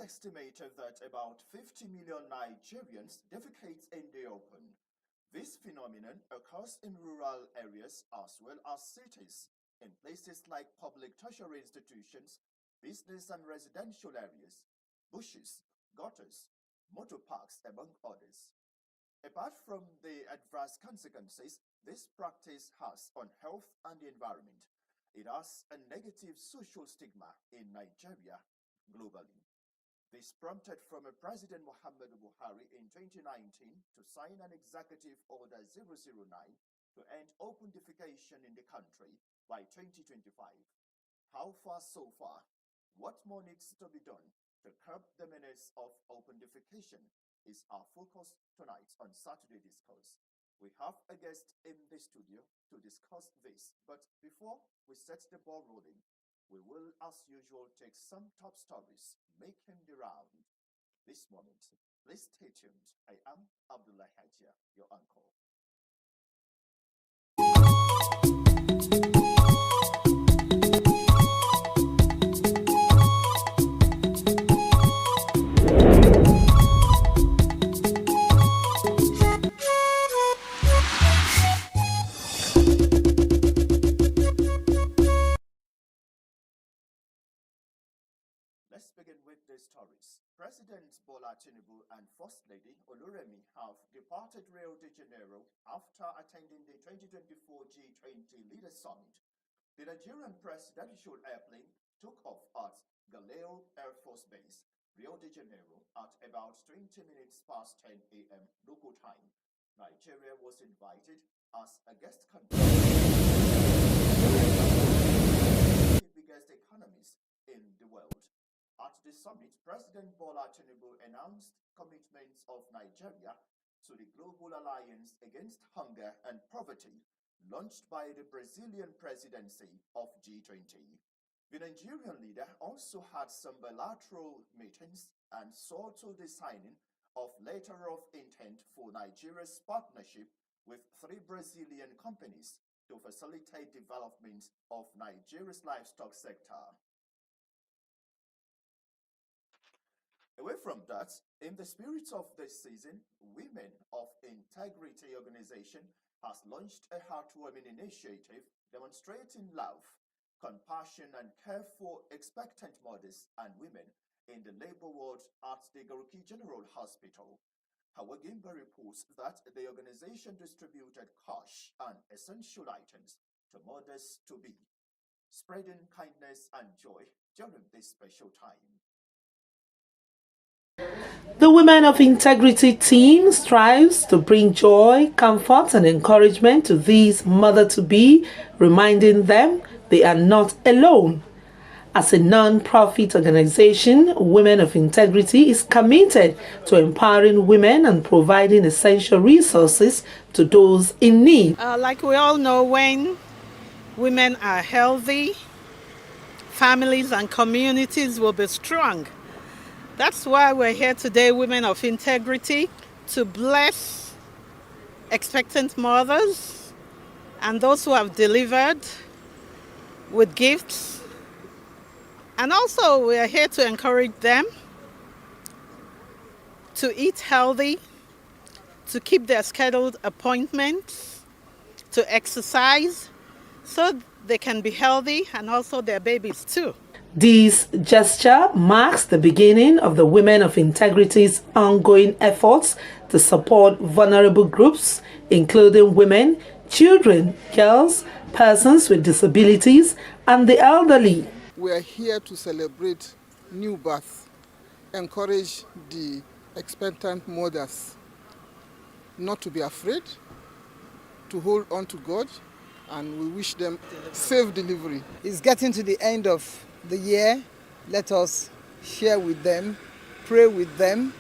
estimated that about 50 million Nigerians defecate in the open. This phenomenon occurs in rural areas as well as cities, in places like public tertiary institutions, business and residential areas, bushes, gutters, motor parks, among others. Apart from the adverse consequences this practice has on health and the environment, it has a negative social stigma in Nigeria globally. This prompted former President Muhammadu Buhari in 2019 to sign an Executive Order 009 to end open defecation in the country by 2025. How far so far? What more needs to be done to curb the menace of open defecation is our focus tonight on Saturday Discourse. We have a guest in the studio to discuss this, but before we set the ball rolling, we will, as usual, take some top stories making the round this moment. Please stay tuned. I am Abdullah Hajia, your uncle. Let's begin with the stories. President Bola Tinubu and First Lady Oluremi have departed Rio de Janeiro after attending the 2024 G20 Leaders Summit. The Nigerian presidential airplane took off at Galeo Air Force Base, Rio de Janeiro, at about 20 minutes past 10 a.m. local time. Nigeria was invited as a guest country. The biggest economies in the world. At the summit, President Bola Tinubu announced commitments of Nigeria to the Global Alliance Against Hunger and Poverty, launched by the Brazilian presidency of G20. The Nigerian leader also had some bilateral meetings and saw to the signing of letter of intent for Nigeria's partnership with 3 Brazilian companies to facilitate development of Nigeria's livestock sector. Away from that, in the spirit of this season, Women of Integrity organization has launched a heartwarming initiative demonstrating love, compassion, and care for expectant mothers and women in the labor ward at the Garuki General Hospital. Hawagimba reports that the organization distributed cash and essential items to mothers-to-be, spreading kindness and joy during this special time. The Women of Integrity team strives to bring joy, comfort, and encouragement to these mother-to-be, reminding them they are not alone. As a non-profit organization, Women of Integrity is committed to empowering women and providing essential resources to those in need. Like we all know, when women are healthy, families and communities will be strong. That's why we're here today, Women of Integrity, to bless expectant mothers and those who have delivered with gifts. And also we are here to encourage them to eat healthy, to keep their scheduled appointments, to exercise so they can be healthy, and also their babies too. This gesture marks the beginning of the Women of Integrity's ongoing efforts to support vulnerable groups, including women, children, girls, persons with disabilities, and the elderly. We are here to celebrate new birth, encourage the expectant mothers not to be afraid, to hold on to God, and we wish them safe delivery. It's getting to the end of the year. Let us share with them, pray with them.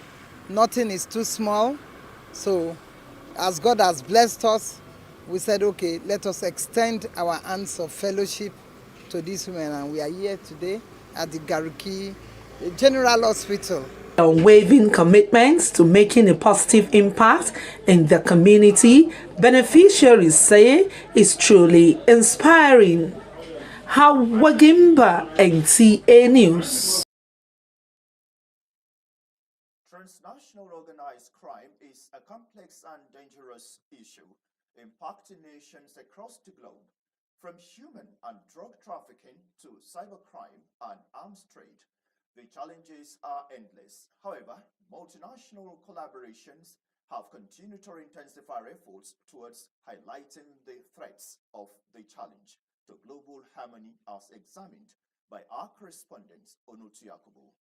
Nothing is too small. So as God has blessed us, we said, okay, let us extend our hands of fellowship to these women. And we are here today at the Garuki General Hospital. Unwavering commitments to making a positive impact in the community, beneficiaries say, is truly inspiring. Hawagimba, NTA News. organized crime is a complex and dangerous issue impacting nations across the globe, from human and drug trafficking to cybercrime and arms trade. The challenges are endless. However, multinational collaborations have continued to intensify efforts towards highlighting the threats of the challenge to global harmony as examined by our correspondent Onutu Yakubu.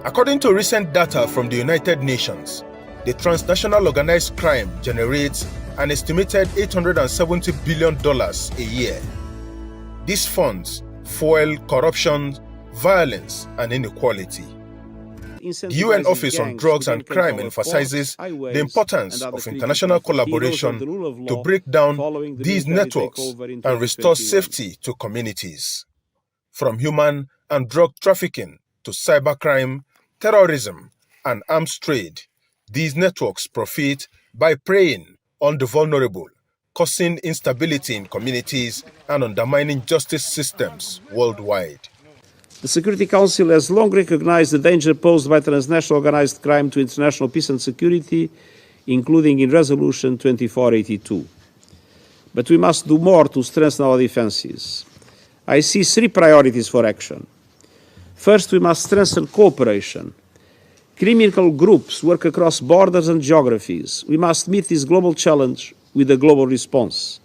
According to recent data from the United Nations, the transnational organized crime generates an estimated $870 billion a year. These funds fuel corruption, violence, and inequality. The UN Office on Drugs and Crime emphasizes the importance of international collaboration to break down these networks and restore safety to communities. From human and drug trafficking to cybercrime, terrorism, and arms trade, these networks profit by preying on the vulnerable, causing instability in communities and undermining justice systems worldwide. The Security Council has long recognized the danger posed by transnational organized crime to international peace and security, including in Resolution 2482. But we must do more to strengthen our defenses. I see three priorities for action. First, we must strengthen cooperation. Criminal groups work across borders and geographies. We must meet this global challenge with a global response.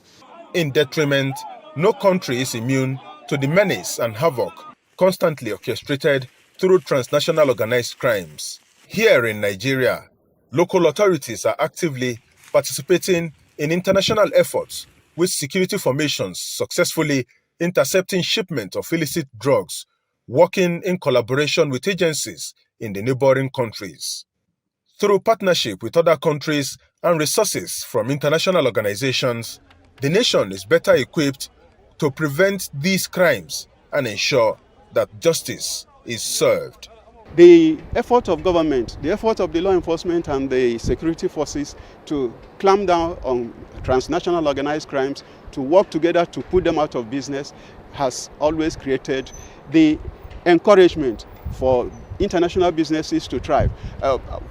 In detriment, no country is immune to the menace and havoc constantly orchestrated through transnational organized crimes. Here in Nigeria, local authorities are actively participating in international efforts with security formations successfully intercepting shipment of illicit drugs, working in collaboration with agencies in the neighboring countries. Through partnership with other countries and resources from international organizations, the nation is better equipped to prevent these crimes and ensure that justice is served. The effort of government, the effort of the law enforcement and the security forces to clamp down on transnational organized crimes, to work together to put them out of business, has always created the encouragement for international businesses to thrive.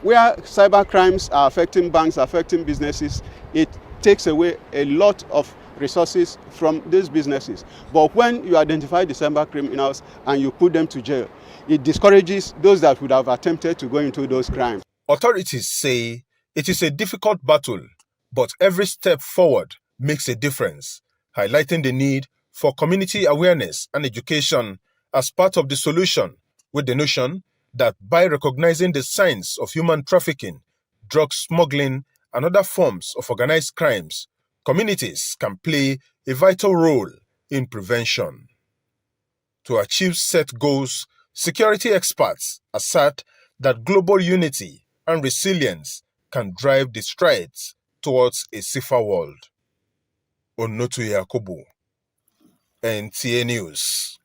Where cyber crimes are affecting banks, affecting businesses, it takes away a lot of resources from these businesses. But when you identify the cyber criminals and you put them to jail, it discourages those that would have attempted to go into those crimes. Authorities say it is a difficult battle, but every step forward makes a difference, highlighting the need for community awareness and education as part of the solution, with the notion that by recognizing the signs of human trafficking, drug smuggling, and other forms of organized crimes, communities can play a vital role in prevention. To achieve set goals, security experts assert that global unity and resilience can drive the strides towards a safer world. Onutu Yakubu, NTA News.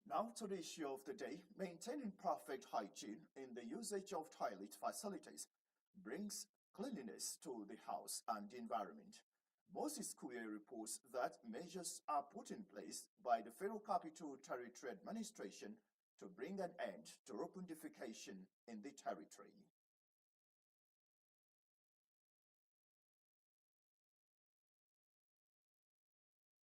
Now to the issue of the day, maintaining perfect hygiene in the usage of toilet facilities brings cleanliness to the house and the environment. Moses Kuye reports that measures are put in place by the Federal Capital Territory Administration to bring an end to open defecation in the territory.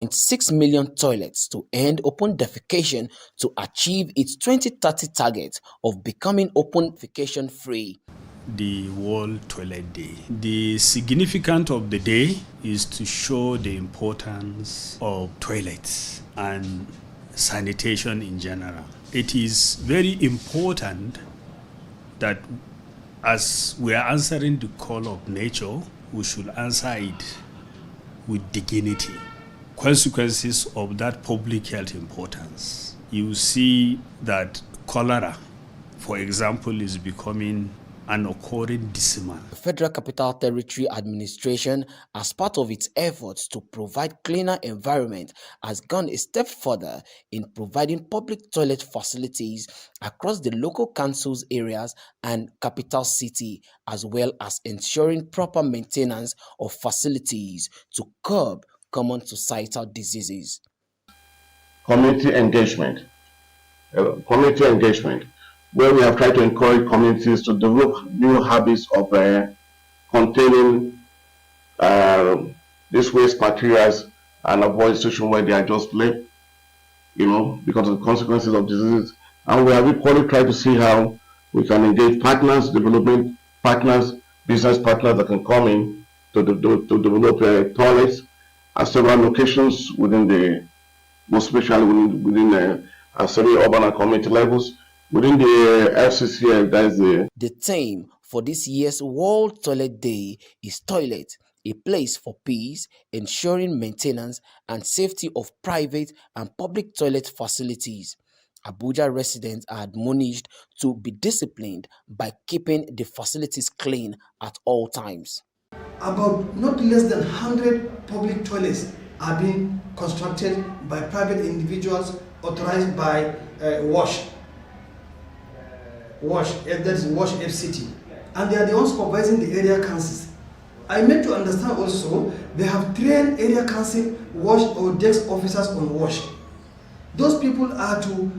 6 million toilets to end open defecation to achieve its 2030 target of becoming open defecation free. The World Toilet Day. The significance of the day is to show the importance of toilets and sanitation in general. It is very important that as we are answering the call of nature, we should answer it with dignity. Consequences of that public health importance. You see that cholera, for example, is becoming an occurring decimal. The Federal Capital Territory Administration, as part of its efforts to provide cleaner environment, has gone a step further in providing public toilet facilities across the local council's areas and capital city, as well as ensuring proper maintenance of facilities to curb common societal diseases. Community engagement. community engagement, where we have tried to encourage communities to develop new habits of containing these waste materials and avoid situations where they are just left, because of the consequences of diseases. And we have equally tried to see how we can engage partners, development partners, business partners that can come in to develop toilets at several locations within most especially within semi-urban and community levels. Within the FCCL, that is the The theme for this year's World Toilet Day is Toilet, a place for peace, ensuring maintenance and safety of private and public toilet facilities. Abuja residents are admonished to be disciplined by keeping the facilities clean at all times. About not less than 100 public toilets are being constructed by private individuals authorized by that is Wash FCT, and they are the ones supervising the area councils. I made to understand also they have trained area council Wash or desk officers on Wash. Those people are to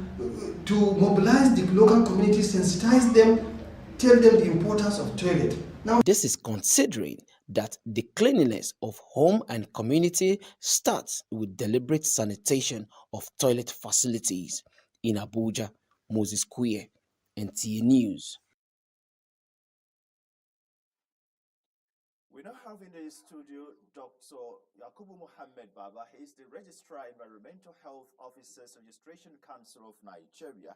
mobilize the local community, sensitize them, tell them the importance of toilet. Now, this is considering that the cleanliness of home and community starts with deliberate sanitation of toilet facilities. In Abuja, Moses Kuye, NTA News. We now have in the studio Dr. Yakubu Mohammed Baba. He is the Registrar Environmental Health Officers Registration Council of Nigeria.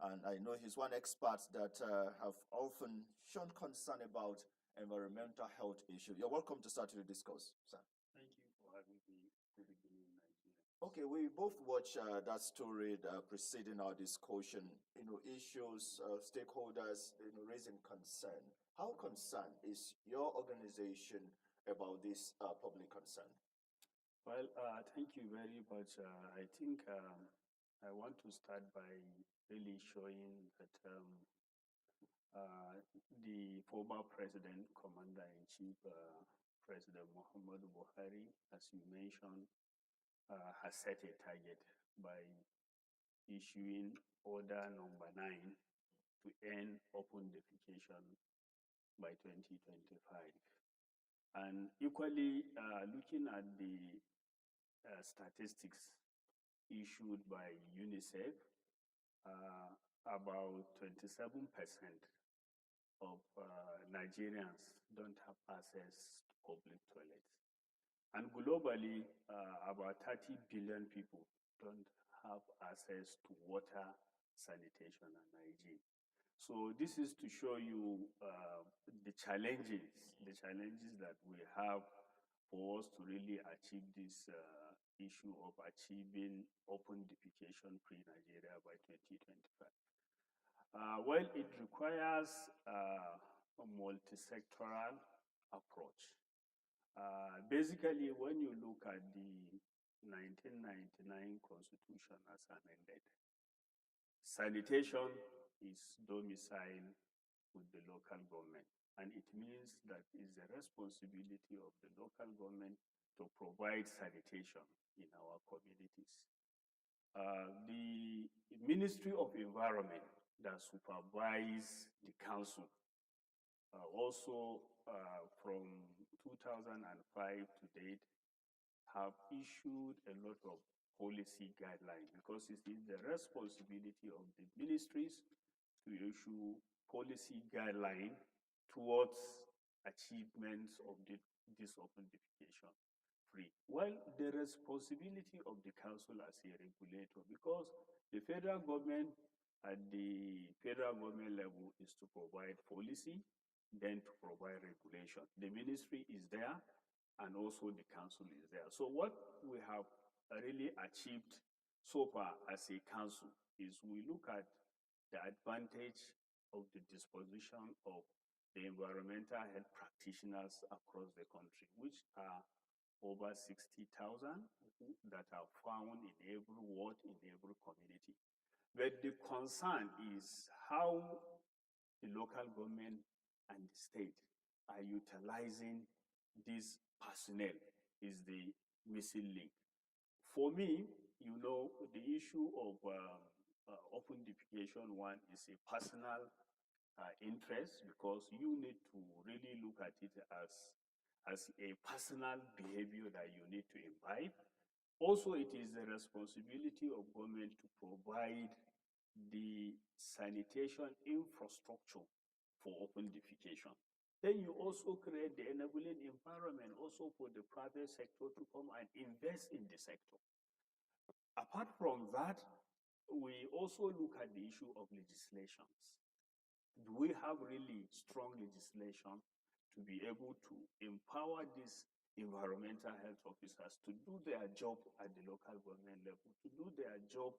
And I know he's one expert that have often shown concern about environmental health issues. You're welcome to start the discourse, sir. Thank you for having me. Good evening, Nigeria. Okay, we both watched that story preceding our discussion. Issues, stakeholders, raising concern. How concerned is your organization about this public concern? Well, thank you very much. I think I want to start by really showing that the former president, Commander-in-Chief, President Muhammadu Buhari, as you mentioned, has set a target by issuing Order Number 9 to end open defecation by 2025. And equally, looking at the statistics issued by UNICEF, about 27% of Nigerians don't have access to public toilets. And globally, about 30 billion people don't have access to water, sanitation, and hygiene. So this is to show you the challenges that we have for us to really achieve this issue of achieving open defecation free Nigeria by 2025. Well, it requires a multi-sectoral approach. Basically, when you look at the 1999 Constitution as amended, sanitation is domiciled with the local government, and it means that it's the responsibility of the local government to provide sanitation in our communities. The Ministry of Environment that supervise the council also from 2005 to date have issued a lot of policy guidelines, because it is the responsibility of the ministries to issue policy guidelines towards achievements of this open defecation free. Well, the responsibility of the council as a regulator, because the federal government at the federal government level is to provide policy, then to provide regulation. The ministry is there, and also the council is there. So what we have really achieved so far as a council is we look at the advantage of the disposition of the environmental health practitioners across the country, which are over 60,000 that are found in every ward, in every community. But the concern is how the local government and the state are utilizing this personnel is the missing link. For me, the issue of open defecation one is a personal interest, because you need to really look at it as a personal behavior that you need to imbibe. Also, it is the responsibility of government to provide the sanitation infrastructure for open defecation. Then you also create the enabling environment also for the private sector to come and invest in the sector. Apart from that, we also look at the issue of legislations. Do we have really strong legislation to be able to empower these environmental health officers to do their job at the local government level, to do their job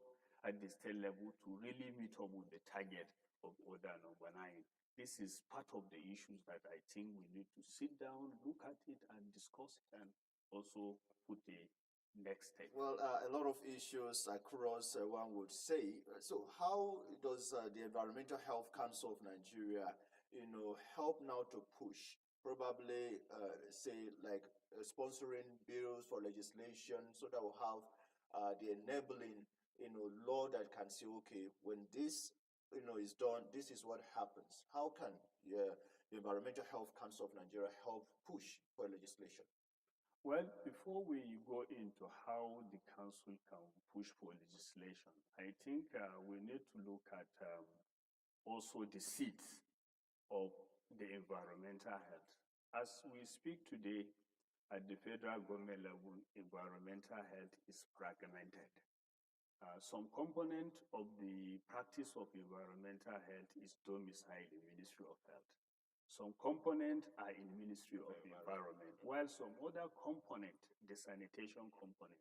at the state level, to really meet up with the target of order number 9? This is part of the issues that I think we need to sit down, look at it, and discuss it, and also put a next step. Well, a lot of issues across, one would say. So, how does the Environmental Health Council of Nigeria, help now to push? Probably, say, like sponsoring bills for legislation, so that we'll have the enabling, law that can say, okay, when this, is done, this is what happens. How can the Environmental Health Council of Nigeria help push for legislation? Well, before we go into how the council can push for legislation, I think we need to look at also the seats of the environmental health. As we speak today, at the federal government level, environmental health is fragmented. Some component of the practice of environmental health is domiciled in Ministry of Health. Some components are in Ministry of Environment, while some other component, the sanitation component,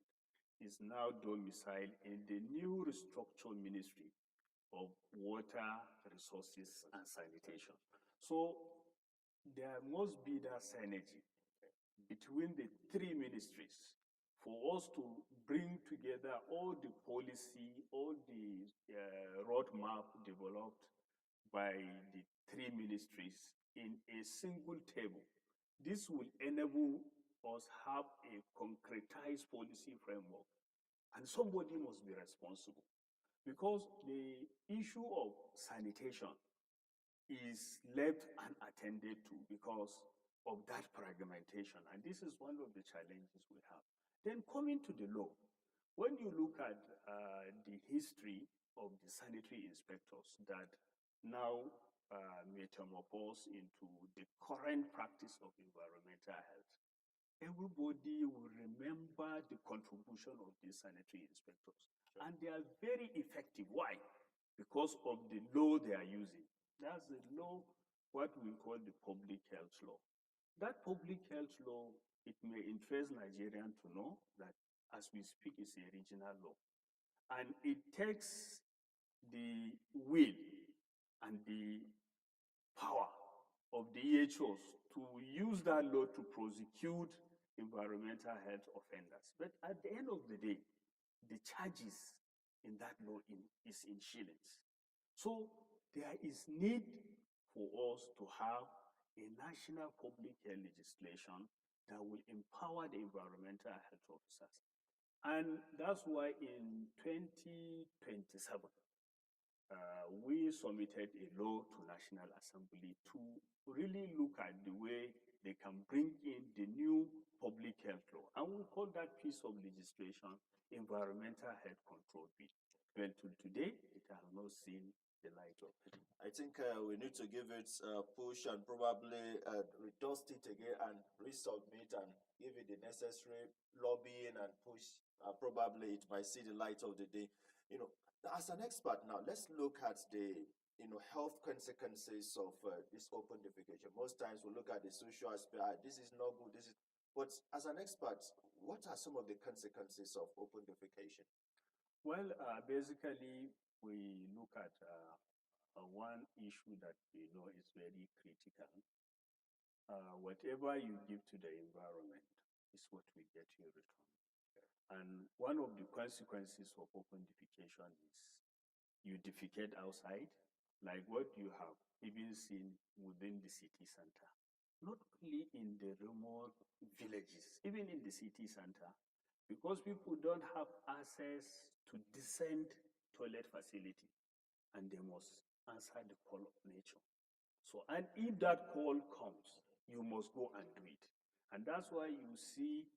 is now domiciled in the new restructured Ministry of Water, Resources, and Sanitation. So there must be that synergy between the three ministries for us to bring together all the policy, all the roadmap developed by the three ministries in a single table. This will enable us have a concretized policy framework, and somebody must be responsible, because the issue of sanitation is left unattended to because of that fragmentation. And this is one of the challenges we have. Then coming to the law, when you look at the history of the sanitary inspectors that now metamorphose into the current practice of environmental health, everybody will remember the contribution of these sanitary inspectors. Sure. And they are very effective. Why? Because of the law they are using. That's the law, what we call the public health law. That public health law, it may interest Nigerians to know that as we speak, it's a regional law. And it takes the will and the power of the EHOs to use that law to prosecute environmental health offenders. But at the end of the day, the charges in that law is in shillings. So there is need for us to have a national public health legislation that will empower the environmental health officers. And that's why in 2027, we submitted a law to National Assembly to really look at the way they can bring in the new public health law. And we call that piece of legislation Environmental Health Control Bill. Well, till today, it has not seen the light of it. I think we need to give it a push and probably redust it again and resubmit and give it the necessary lobbying and push. Probably it might see the light of the day. As an expert now, let's look at the health consequences of this open defecation. Most times we look at the social aspect. This is not good. This is. But as an expert, what are some of the consequences of open defecation? Well, basically, we look at one issue that we know is very critical. Whatever you give to the environment is what we get in return. And one of the consequences of open defecation is you defecate outside, like what you have even seen within the city center. Not only in the remote villages, even in the city center, because people don't have access to decent toilet facility, and they must answer the call of nature. So, and if that call comes, you must go and do it. And that's why you see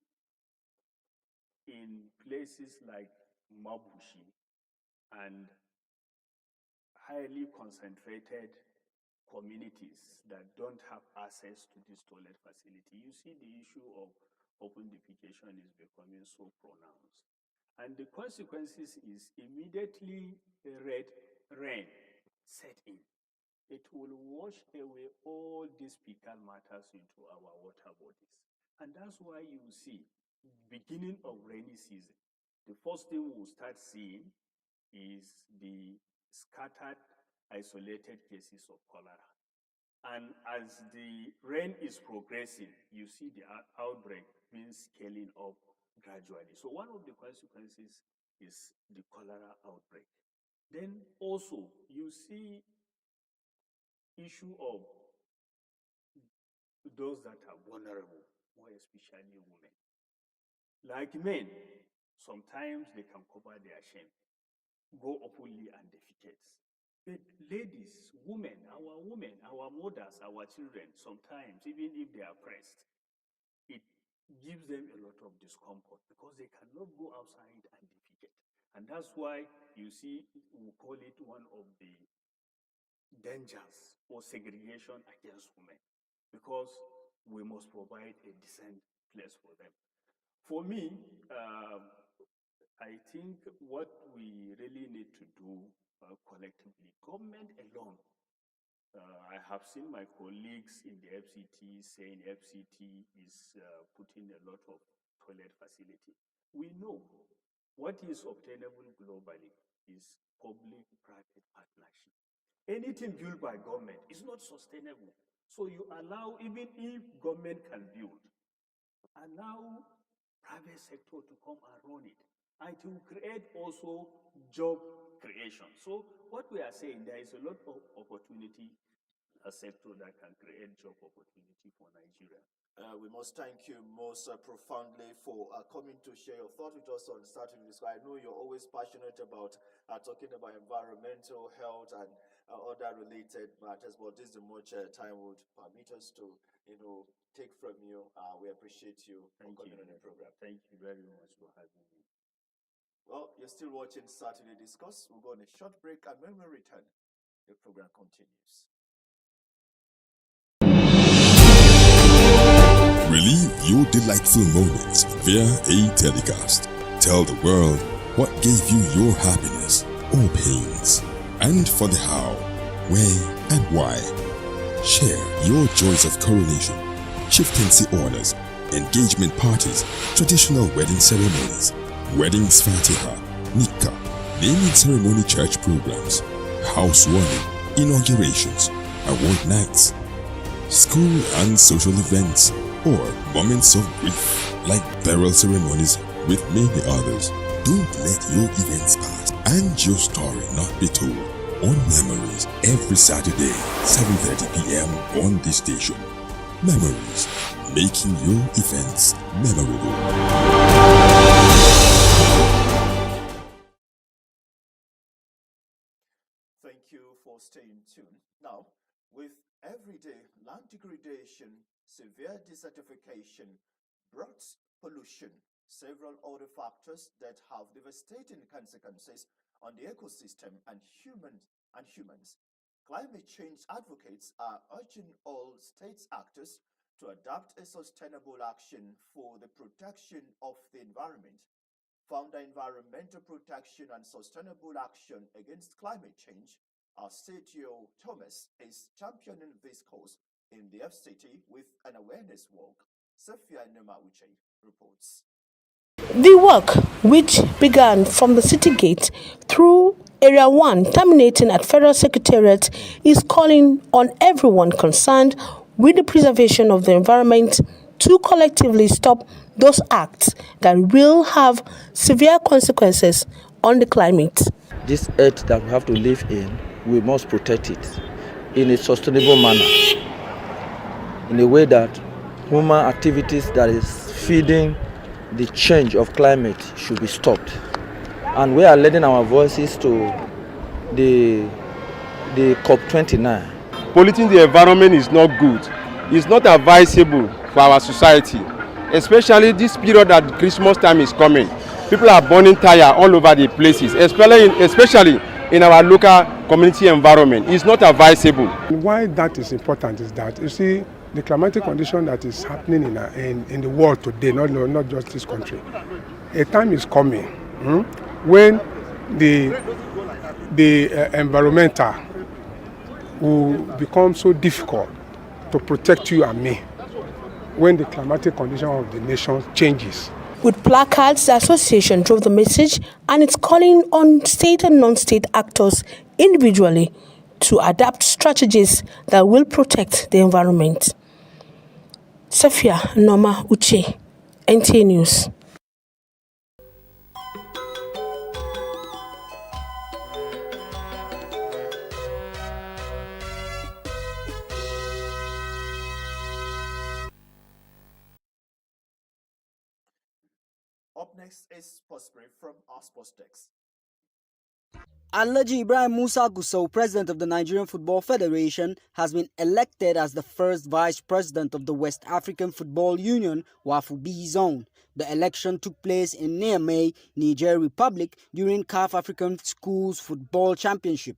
in places like Mabushi and highly concentrated communities that don't have access to this toilet facility, you see the issue of open defecation is becoming so pronounced. And the consequences is immediately rain set in. It will wash away all these fecal matters into our water bodies. And that's why you see, beginning of rainy season, the first thing we'll start seeing is the scattered, isolated cases of cholera. And as the rain is progressing, you see the outbreak being scaling up gradually. So one of the consequences is the cholera outbreak. Then also you see issue of those that are vulnerable, more especially women. Like men, sometimes they can cover their shame, go openly and defecate. But ladies, women, our mothers, our children, sometimes, even if they are pressed, it gives them a lot of discomfort because they cannot go outside and defecate. And that's why you see, we call it one of the dangers or segregation against women, because we must provide a decent place for them. For me, I think what we really need to do collectively, government alone. I have seen my colleagues in the FCT saying FCT is putting a lot of toilet facility. We know what is obtainable globally is public-private partnership. Anything built by government is not sustainable. So you allow, even if government can build, allow private sector to come and run it, and to create also job creation. So what we are saying, there is a lot of opportunity, a sector that can create job opportunity for Nigeria. We must thank you most profoundly for coming to share your thoughts with us on Saturday. I know you're always passionate about talking about environmental health and other related matters, but this is the much time would permit us to, take from you. We appreciate you for coming on the program. Thank you very much for having me. Well, you're still watching Saturday Discourse. We'll go on a short break, and when we return, the program continues. Relive your delightful moments via a telecast. Tell the world what gave you your happiness or pains, and for the how, where, and why. Share your joys of coronation, chieftaincy honors, engagement parties, traditional wedding ceremonies, weddings fatiha, nikah, naming ceremony, church programs, housewarming, inaugurations, award nights, school and social events, or moments of grief like burial ceremonies with many others. Don't let your events pass and your story not be told on Memories every Saturday, 7:30 p.m. on this station. Memories, making your events memorable. Thank you for staying tuned. Now, with everyday land degradation, severe desertification, drought, pollution, several other factors that have devastating consequences on the ecosystem and humans, climate change advocates are urging all state actors to adopt a sustainable action for the protection of the environment. Founder Environmental Protection and Sustainable Action Against Climate Change, Sergio Thomas, is championing this cause in the FCT with an awareness walk. Sophia Nemauche reports. The work, which began from the city gate through Area 1 terminating at Federal Secretariat, is calling on everyone concerned with the preservation of the environment to collectively stop those acts that will have severe consequences on the climate. This earth that we have to live in, we must protect it in a sustainable manner, in a way that human activities that is feeding the change of climate should be stopped. and we are lending our voices to the COP29. Polluting the environment is not good. It's not advisable for our society, especially this period that Christmas time is coming. People are burning tire all over the places, especially in our local community environment. It's not advisable. Why that is important is that, you see, the climatic condition that is happening in the world today, not just this country, a time is coming when the environmental will become so difficult to protect you and me when the climatic condition of the nation changes. With placards, the association drove the message and it's calling on state and non-state actors individually to adapt strategies that will protect the environment. Safia Noma Uche, NTA News. Up next is Sports Brief from our sports desk. Alhaji Ibrahim Musa Gusau, president of the Nigerian Football Federation, has been elected as the first vice president of the West African Football Union, WAFU B Zone. The election took place in Niamey, Niger Republic, during CAF African Schools Football Championship.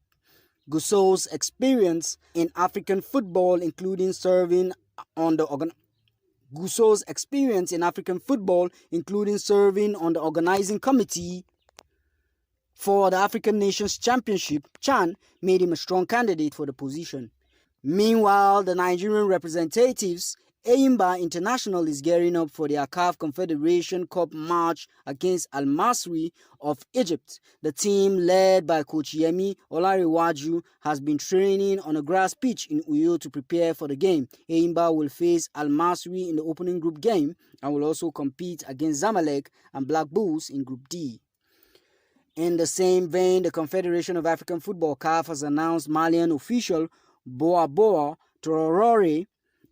Gusau's experience in African football, including serving on the organizing committee for the African Nations Championship, CHAN, made him a strong candidate for the position. Meanwhile, the Nigerian representatives, Eyimba International, is gearing up for their CAF Confederation Cup match against Al Masry of Egypt. The team, led by Coach Yemi Olarewaju, has been training on a grass pitch in Uyo to prepare for the game. Eyimba will face Al Masry in the opening group game and will also compete against Zamalek and Black Bulls in Group D. In the same vein, the Confederation of African Football, CAF, has announced Malian official Boa Traoré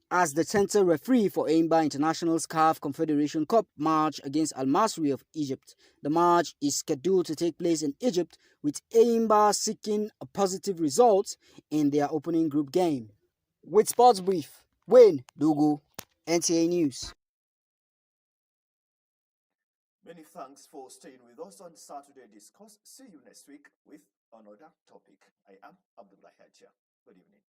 as the center referee for Eyimba International's CAF Confederation Cup match against Al Masry of Egypt. The match is scheduled to take place in Egypt, with Eyimba seeking a positive result in their opening group game. With Sports Brief, Wayne Dugu, NTA News. Many thanks for staying with us on Saturday Discourse. See you next week with another topic. I am Abdullah Hajia. Good evening.